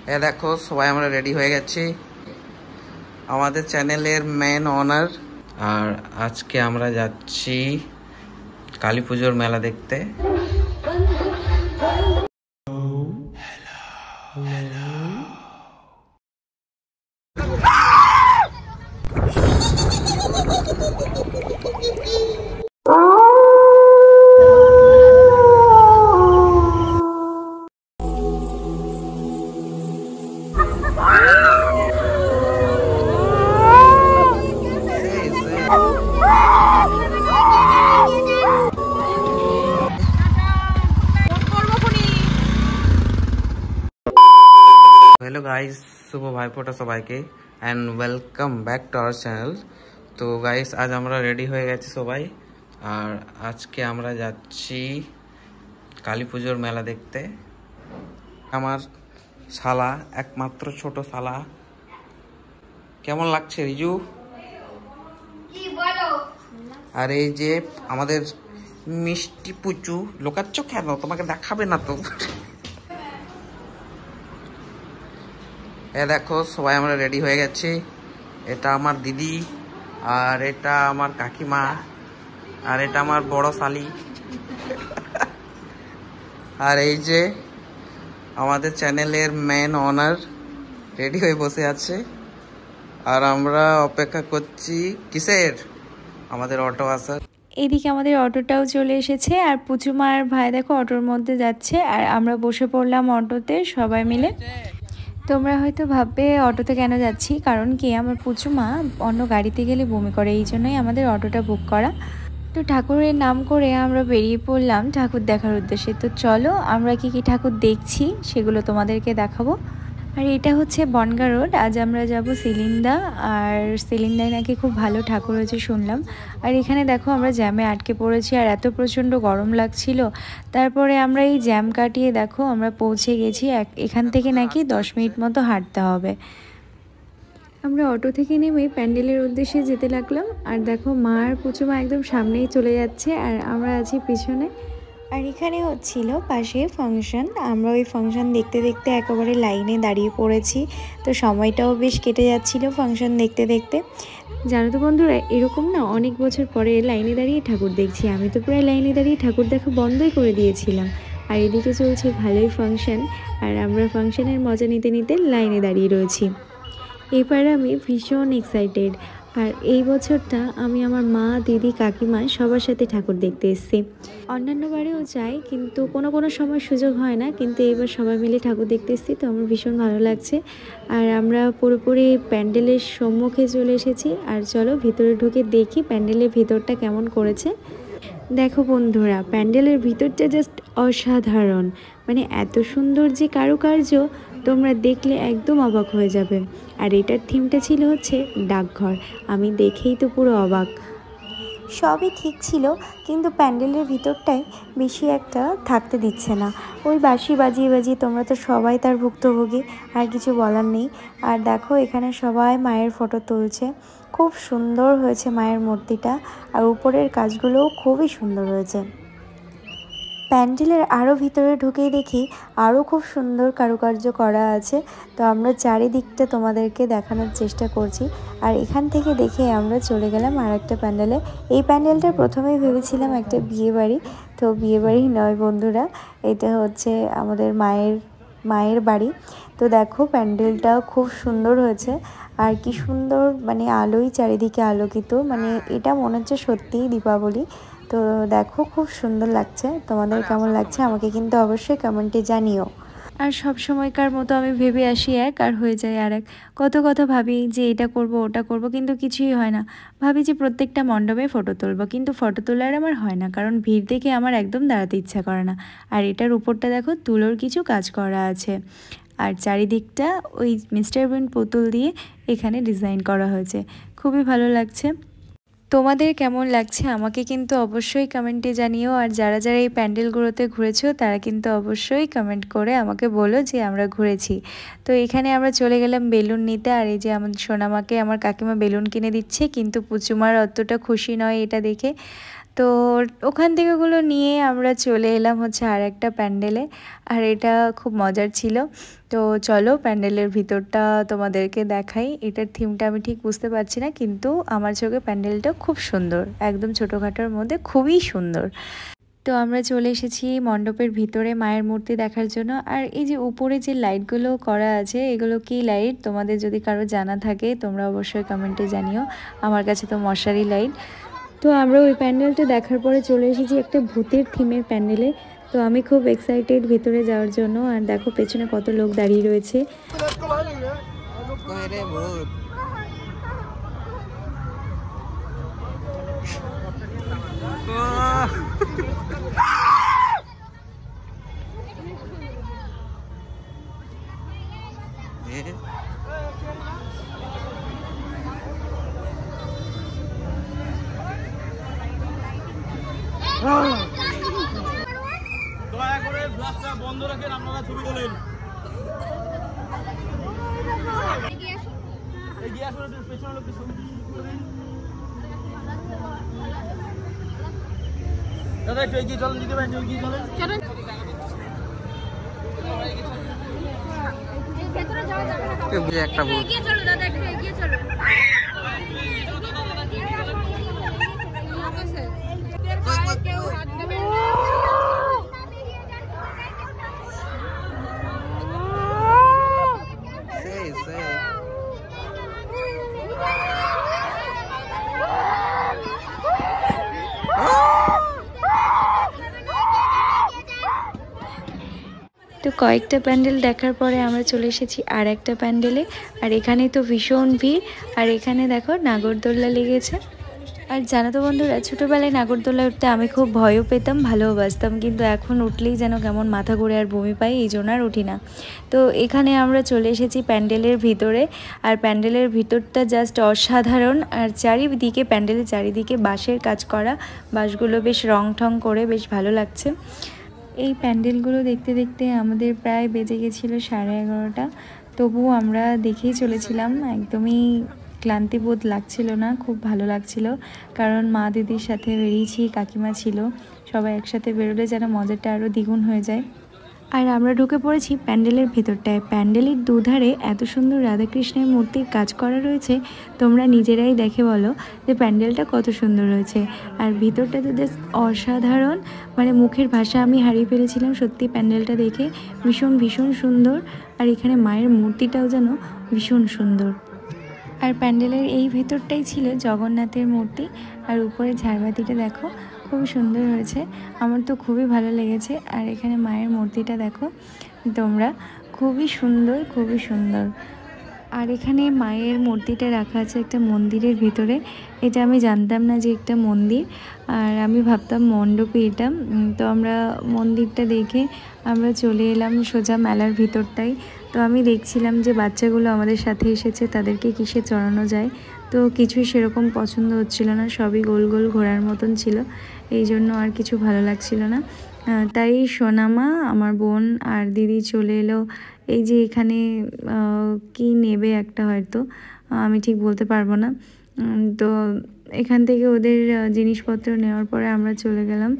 দেখো সবাই আমরা রেডি হয়ে গেছি আমাদের চ্যানেলের মেন অনার। আর আজকে আমরা যাচ্ছি কালী পুজোর মেলা দেখতে। हेलो गाइस, शुभ भाईफोटा सबाइके and welcome back to our channel. तो गाइस आज আমরা রেডি হয়ে গেছি সবাই, আর আজকে আমরা যাচ্ছি কালী পুজোর মেলা দেখতে। আমার শালা, একমাত্র ছোট শালা। কেমন লাগছে রিজু? কি বলো? আর এই যে আমাদের মিষ্টি পুচু, লোকাচ্ছ কেন? তোমাকে দেখাবে না তো? দেখো সবাই আমরা রেডি হয়ে গেছি। এটা আমার দিদি, আর এটা আমার কাকিমা, আর এটা আমার বড় শালি। আর এই যে আমাদের চ্যানেলের মেন অনার রেডি হয়ে বসে আছে, আর আমরা অপেক্ষা করছি কিসের? আমাদের অটো আসার। এদিকে আমাদের অটোটাও চলে এসেছে, আর পুচুমার ভাই দেখো অটোর মধ্যে যাচ্ছে, আর আমরা বসে পড়লাম অটোতে সবাই মিলে। তোমরা হয়তো ভাববে অটোতে কেন যাচ্ছি, কারণ কি আমার পুচুমা অন্য গাড়িতে গেলে বমি করে, এই জন্যই আমাদের অটোটা বুক করা। তো ঠাকুরের নাম করে আমরা বেরিয়ে পড়লাম ঠাকুর দেখার উদ্দেশ্যে। তো চলো আমরা কি কি ঠাকুর দেখছি সেগুলো তোমাদেরকে দেখাবো। আর এটা হচ্ছে বনগা রোড। আজ আমরা যাব সিলিন্দা, আর সিলিন্দায় নাকি খুব ভালো ঠাকুর হয়েছে শুনলাম। আর এখানে দেখো আমরা জ্যামে আটকে পড়েছি, আর এত প্রচণ্ড গরম লাগছিল। তারপরে আমরা এই জ্যাম কাটিয়ে দেখো আমরা পৌঁছে গেছি। এখান থেকে নাকি 10 মিনিট মতো হাঁটতে হবে। আমরা অটো থেকে নেমে প্যান্ডেলের উদ্দেশ্যে যেতে লাগলাম, আর দেখো মা আর পুচুমা একদম সামনেই চলে যাচ্ছে, আর আমরা আছি পিছনে। আর এখানে হচ্ছিল পাশে ফাংশন। আমরা ওই ফাংশন দেখতে দেখতে একেবারে লাইনে দাঁড়িয়ে পড়েছি। তো সময়টাও বেশ কেটে যাচ্ছিল ফাংশন দেখতে দেখতে। জানো তো বন্ধুরা, এরকম না অনেক বছর পরে লাইনে দাঁড়িয়ে ঠাকুর দেখছি। আমি তো প্রায় লাইনে দাঁড়িয়ে ঠাকুর দেখা বন্ধই করে দিয়েছিলাম। আর এদিকে চলছে ভালোই ফাংশন, আর আমরা ফাংশনের মজা নিতে নিতে লাইনে দাঁড়িয়ে রয়েছি। এবার আমি ভীষণ এক্সাইটেড। আর এই বছরটা আমি আমার মা, দিদি, কাকিমা সবার সাথে ঠাকুর দেখতে এসেছি। অন্যান্য বারেও যাই, কিন্তু কোনো সময় সুযোগ হয় না, কিন্তু এবার সবাই মিলে ঠাকুর দেখতে এসেছি, তো আমার ভীষণ ভালো লাগছে। আর আমরা পুরোপুরি প্যান্ডেলের সম্মুখে চলে এসেছি। আর চলো ভিতরে ঢুকে দেখি প্যান্ডেলের ভিতরটা কেমন করেছে। দেখো বন্ধুরা, প্যান্ডেলের ভিতরটা জাস্ট অসাধারণ, মানে এত সুন্দর যে কারুকার্য, তোমরা দেখলে একদম অবাক হয়ে যাবে। আর এটার থিমটা ছিল হচ্ছে ডাকঘর। আমি দেখেই তো পুরো অবাক। সবই ঠিক ছিল, কিন্তু প্যান্ডেলের ভিতরটাই বেশি একটা থাকতে দিচ্ছে না। ওই বাঁশি বাজিয়ে বাজিয়ে তোমরা তো সবাই তার ভুক্তভোগী, আর কিছু বলার নেই। আর দেখো এখানে সবাই মায়ের ফটো তুলছে। খুব সুন্দর হয়েছে মায়ের মূর্তিটা, আর উপরের কাজগুলোও খুবই সুন্দর হয়েছে। প্যান্ডেলের আরও ভিতরে ঢুকেই দেখি আরও খুব সুন্দর কারুকার্য করা আছে। তো আমরা চারিদিকটা তোমাদেরকে দেখানোর চেষ্টা করছি। আর এখান থেকে দেখে আমরা চলে গেলাম আর একটা প্যান্ডেলে। এই প্যান্ডেলটা প্রথমেই ভেবেছিলাম একটা বিয়েবাড়ি, তো বিয়েবাড়ি নয় বন্ধুরা, এটা হচ্ছে আমাদের মায়ের বাড়ি। তো দেখো প্যান্ডেলটাও খুব সুন্দর হয়েছে, আর কি সুন্দর মানে আলোয় চারিদিকে আলোকিত, মানে এটা মনে হচ্ছে সত্যিই দীপাবলি। তো দেখো খুব সুন্দর লাগছে। তোমাদের কেমন লাগছে আমাকে কিন্তু অবশ্যই কমেন্টে জানিও। আর সব সময়কার মতো আমি ভেবে আসি এক, আর হয়ে যায় আর এক। কত কথা ভাবি যে এটা করব ওটা করব, কিন্তু কিছুই হয় না। ভাবি যে প্রত্যেকটা মণ্ডপে ফটো তুলবো, কিন্তু ফটো তোলার আমার হয় না, কারণ ভিড় দেখে আমার একদম দাঁড়াতে ইচ্ছা করে না। আর এটার উপরটা দেখো তুলোর কিছু কাজ করা আছে, আর চারিদিকটা ওই মিস্টার বিন পুতুল দিয়ে এখানে ডিজাইন করা হয়েছে। খুবই ভালো লাগছে। তোমাদের কেমন লাগছে আমাকে কিন্তু অবশ্যই কমেন্টে জানিও। আর যারা যারা এই প্যান্ডেলগুলোতে ঘুরেছো তারা কিন্তু অবশ্যই কমেন্ট করে আমাকে বলো যে আমরা ঘুরেছি। তো এখানে আমরা চলে গেলাম বেলুন নিতে, আর এই যে আমাদের সোনামাকে আমার কাকিমা বেলুন কিনে দিচ্ছে, কিন্তু পুচুমার অতটা খুশি নয় এটা দেখে। তো ওখান থেকে ওগুলো নিয়ে আমরা চলে এলাম হচ্ছে আর একটা প্যান্ডেলে, আর এটা খুব মজার ছিল। তো চলো প্যান্ডেলের ভিতরটা তোমাদেরকে দেখাই। এটার থিমটা আমি ঠিক বুঝতে পারছি না, কিন্তু আমার চোখে প্যান্ডেলটা খুব সুন্দর, একদম ছোটোখাটোর মধ্যে খুবই সুন্দর। তো আমরা চলে এসেছি মণ্ডপের ভিতরে মায়ের মূর্তি দেখার জন্য। আর এই যে উপরে যে লাইটগুলো করা আছে, এগুলো কি লাইট তোমাদের যদি কারো জানা থাকে তোমরা অবশ্যই কমেন্টে জানিও। আমার কাছে তো মশারি লাইট। তো আমরা ওই প্যান্ডেলটা দেখার পরে চলে এসেছি একটা ভূতের থিমের প্যান্ডেলে। তো আমি খুব এক্সাইটেড ভেতরে যাওয়ার জন্য। আর দেখো পেছনে কত লোক দাঁড়িয়ে রয়েছে। দয়া করে ফ্ল্যাশটা বন্ধ রাখেন, আপনারা ছবি তোলেন। এগিয়ে আসুন, পেছনে লোককে ছবি তোলেন। দাদা একটু এগিয়ে চলেন, দিতে পারেন, এগিয়ে চলেন। একটা এগিয়ে চলো দাদা, একটু এগিয়ে চলো। কেউ হাত দেবে না। তো কয়েকটা প্যান্ডেল দেখার পরে আমরা চলে এসেছি আর একটা প্যান্ডেলে। আর এখানে তো ভীষণ ভিড়। আর এখানে দেখো নাগরদোল্লা লেগেছে। আর জানো তো বন্ধুরা, ছোটোবেলায় নাগরদোল্লা উঠতে আমি খুব ভয়ও পেতাম, ভালোবাসতাম, কিন্তু এখন উঠলেই যেন কেমন মাথা ঘুরে আর বমি পাই, এই জন্য আর উঠি না। তো এখানে আমরা চলে এসেছি প্যান্ডেলের ভিতরে। আর প্যান্ডেলের ভিতরটা জাস্ট অসাধারণ। আর চারিদিকে প্যান্ডেলের চারিদিকে বাঁশের কাজ করা, বাঁশগুলো বেশ রং ঠং করে বেশ ভালো লাগছে। এই প্যান্ডেলগুলো দেখতে দেখতে আমাদের প্রায় বেজে গেছিলো 11:30। তবুও আমরা দেখেই চলেছিলাম, একদমই ক্লান্তিবোধ লাগছিল না, খুব ভালো লাগছিল। কারণ মা দিদির সাথে বেরিয়েছি, কাকিমা ছিল, সবাই একসাথে বেরোলে যেন মজাটা আরও দ্বিগুণ হয়ে যায়। আর আমরা ঢুকে পড়েছি প্যান্ডেলের ভেতরটায়। প্যান্ডেলের দুধারে এত সুন্দর রাধাকৃষ্ণের মূর্তির কাজ করা রয়েছে, তোমরা নিজেরাই দেখে বলো যে প্যান্ডেলটা কত সুন্দর হয়েছে। আর ভিতরটাতে জাস্ট অসাধারণ, মানে মুখের ভাষা আমি হারিয়ে ফেলেছিলাম সত্যি প্যান্ডেলটা দেখে। ভীষণ ভীষণ সুন্দর। আর এখানে মায়ের মূর্তিটাও যেন ভীষণ সুন্দর। আর প্যান্ডেলের এই ভেতরটাই ছিল জগন্নাথের মূর্তি। আর উপরে ঝাড়বাতিটা দেখো, খুবই সুন্দর হয়েছে, আমার তো খুবই ভালো লেগেছে। আর এখানে মায়ের মূর্তিটা দেখো তোমরা, খুবই সুন্দর, খুবই সুন্দর। আর এখানে মায়ের মূর্তিটা রাখা আছে একটা মন্দিরের ভিতরে। এটা আমি জানতাম না যে একটা মন্দির, আর আমি ভাবতাম মণ্ডপে এটা। তো আমরা মন্দিরটা দেখে আমরা চলে এলাম সোজা মেলার ভিতরটাই। তো আমি দেখছিলাম যে বাচ্চাগুলো আমাদের সাথে এসেছে, তাদেরকে কিসে চড়ানো যায়। তো কিছুই সেরকম পছন্দ হচ্ছিল না, সবই গোল গোল ঘোরার মতন ছিল, এই জন্য আর কিছু ভালো লাগছিল না। তাই সোনামা, আমার বোন আর দিদি চলে এলো। এই যে এখানে কি নেবে একটা, হয়তো আমি ঠিক বলতে পারবো না। তো এখান থেকে ওদের জিনিসপত্র নেওয়ার পরে আমরা চলে গেলাম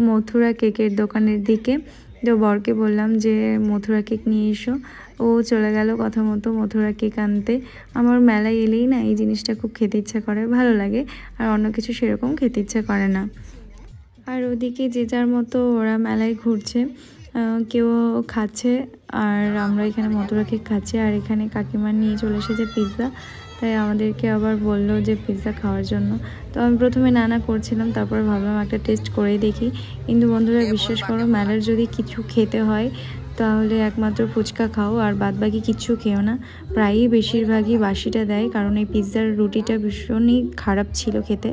মথুরা কেকের দোকানের দিকে। তো বরকে বললাম যে মথুরা কেক নিয়ে এসো, ও চলে গেল কথা মতো মথুরা কেক আনতে। আমার মেলায় এলেই না এই জিনিসটা খুব খেতে ইচ্ছা করে, ভালো লাগে, আর অন্য কিছু সেরকম খেতে ইচ্ছা করে না। আর ওদিকে যে যার মতো ওরা মেলায় ঘুরছে, কেউ খাচ্ছে, আর আমরা এখানে মথুরা কেক খাচ্ছি। আর এখানে কাকিমা নিয়ে চলে এসেছে পিৎজা, তাই আমাদেরকে আবার বললো যে পিৎজা খাওয়ার জন্য। তো আমি প্রথমে না করছিলাম, তারপর ভাবলাম একটা টেস্ট করেই দেখি। কিন্তু বন্ধুরা বিশ্বাস করো, মেলার যদি কিছু খেতে হয় তাহলে একমাত্র ফুচকা খাও, আর বাদবাকি কিচ্ছু খেও না। প্রায়ই বেশিরভাগই বাসিটা দেয়, কারণ এই পিৎজার রুটিটা ভীষণই খারাপ ছিল খেতে।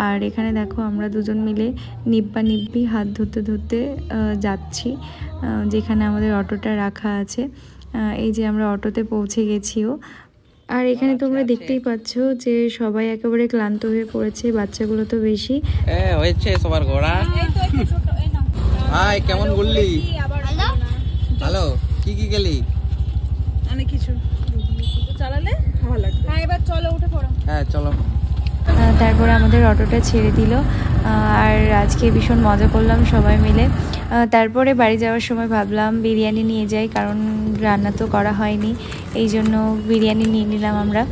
আর এখানে দেখো আমরা দুজন মিলে নিব্বা নিব্বি হাত ধরতে ধরতে যাচ্ছি যেখানে আমাদের অটোটা রাখা আছে। এই যে আমরা অটোতে পৌঁছে গেছিও। আর এখানে তোমরা দেখতেই পাচ্ছ যে সবাই একেবারে ক্লান্ত হয়ে পড়েছে, বাচ্চাগুলো তো বেশি। হয়েছে সবার ঘোড়া। হাই, কেমন ঘুরলি? হ্যালো, কি কি গেলি? অনেক কিছু চালালে ভালো লাগবে। হ্যাঁ, এবার চলো উঠে পড়ো। হ্যাঁ চলো। তারপরে আমাদের অটোটা ছেড়ে দিল। আর আজকে ভীষণ মজা করলাম সবাই মিলে। তারপরে বাড়ি যাওয়ার সময় ভাবলাম বিরিয়ানি নিয়ে যাই, কারণ রান্না তো করা হয়নি, এই জন্য বিরিয়ানি নিয়ে নিলাম আমরা।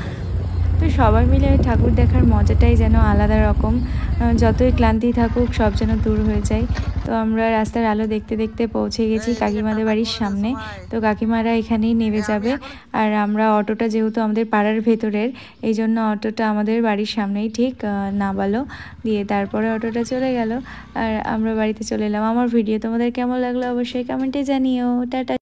তো সবাই মিলে ঠাকুর দেখার মজাটাই যেন আলাদা রকম, যতই ক্লান্তি থাকুক সব যেন দূর হয়ে যায়। তো আমরা রাস্তার আলো দেখতে দেখতে পৌঁছে গেছি কাকিমাদের বাড়ির সামনে। তো কাকিমারা এখানেই নেমে যাবে। আর আমরা অটোটা যেহেতু আমাদের পাড়ার ভেতরের, এই জন্য অটোটা আমাদের বাড়ির সামনেই ঠিক নামালো, দিয়ে তারপরে অটোটা চলে গেল আর আমরা বাড়িতে চলে এলাম। আমার ভিডিও তোমাদের কেমন লাগলো অবশ্যই কমেন্টে জানিও। টাটা।